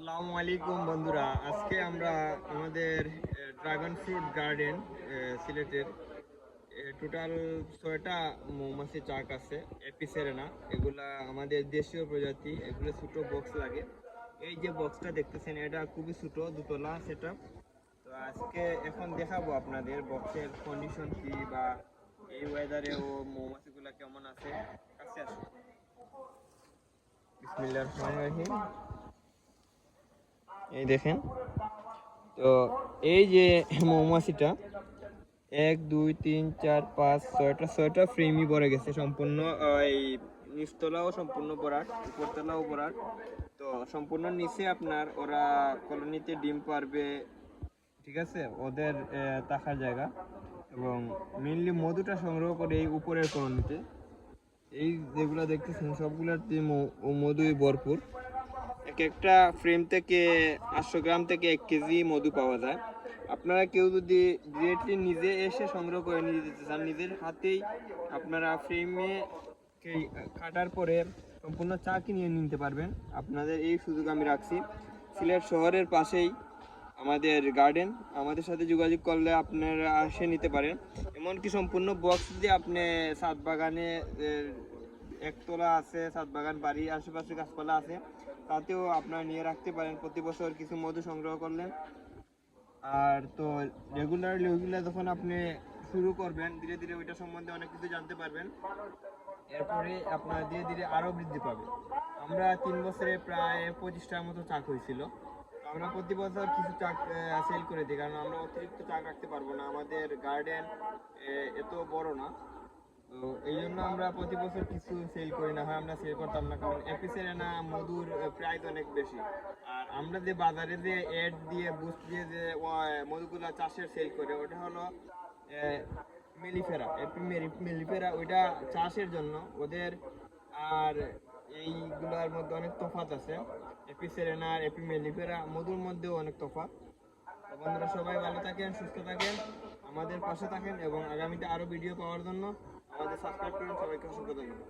আসসালামু আলাইকুম বন্ধুরা, আজকে আমরা আমাদের ড্রাগন ফ্রুট গার্ডেন সিলেটের টোটাল 6টা মৌমাছি চাক আছে। এপিসেরেনা, এগুলা আমাদের দেশীয় প্রজাতি। এগুলো ছোটো বক্স লাগে। এই যে বক্সটা দেখতেছেন, এটা খুবই ছোটো, দুতলা সেটআপ। তো আজকে এখন দেখাবো আপনাদের বক্সের কন্ডিশন কি, বা এই ওয়েদারে ও মৌমাছিগুলা কেমন আছে। কাছে আসুন। বিসমিল্লাহির রহমানির রহিম। এই দেখেন, তো এই যে মৌমাছিটা 1 2 3 4 5 6টা ফ্রেমই ভরে গেছে সম্পূর্ণ। এই নিচতলাও সম্পূর্ণ ভরাট, উপরতলাও ভরাট। তো সম্পূর্ণ নিচে আপনার ওরা কলোনিতে ডিম পারবে, ঠিক আছে, ওদের থাকার জায়গা। এবং মেইনলি মধুটা সংগ্রহ করে এই উপরের কলোনিতে। এই যেগুলো দেখতেছেন সবগুলোতে মধুই ভরপুর। এক একটা ফ্রেম থেকে 800 গ্রাম থেকে 1 কেজি মধু পাওয়া যায়। আপনারা কেউ যদি ডিরেক্টলি নিজে এসে সংগ্রহ করে নিয়ে যেতে চান, নিজের হাতেই আপনারা ফ্রেমে কাটার পরে সম্পূর্ণ চা কিনে নিতে পারবেন। আপনাদের এই সুযোগ আমি রাখছি। সিলেট শহরের পাশেই আমাদের গার্ডেন। আমাদের সাথে যোগাযোগ করলে আপনারা এসে নিতে পারেন। এমনকি সম্পূর্ণ বক্স দিয়ে আপনি ছাদ বাগানে, একতলা আছে ছাদ বাগান, বাড়ি আশেপাশে গাছপালা আছে, তাতেও আপনারা নিয়ে রাখতে পারেন প্রতি বছর কিছু মধু সংগ্রহ করলেন। আর তো রেগুলারলি ওইগুলো যখন আপনি শুরু করবেন, ধীরে ধীরে ওইটা সম্বন্ধে অনেক কিছু জানতে পারবেন। এরপরে আপনার ধীরে ধীরে আরও বৃদ্ধি পাবে। আমরা 3 বছরে প্রায় 25টার মতো চাক হয়েছিল। আমরা প্রতি বছর কিছু চাক সেল করে দিই, কারণ আমরা অতিরিক্ত চাক রাখতে পারবো না, আমাদের গার্ডেন এত বড় না। তো এই জন্য আমরা প্রতি বছর কিছু সেল করি, না হয় আমরা সেল করতাম না, কারণ এপিসেরেনা মধুর প্রাইস অনেক বেশি। আর আমরা যে বাজারে যে অ্যাড দিয়ে বুস্ট দিয়ে যে মধুগুলা চাষের সেল করে, ওটা হলো মেলিফেরা, মেলিফেরা, ওইটা চাষের জন্য ওদের। আর এইগুলোর মধ্যে অনেক তফাৎ আছে। এপিসেরেনা আর মেলিফেরা মধুর মধ্যেও অনেক তফাৎ। তো বন্ধুরা, সবাই ভালো থাকেন, সুস্থ থাকেন, আমাদের পাশে থাকেন, এবং আগামীতে আরও ভিডিও পাওয়ার জন্য আমাদের সাবস্ক্রাইব করুন। সবাইকে অসংখ্য ধন্যবাদ।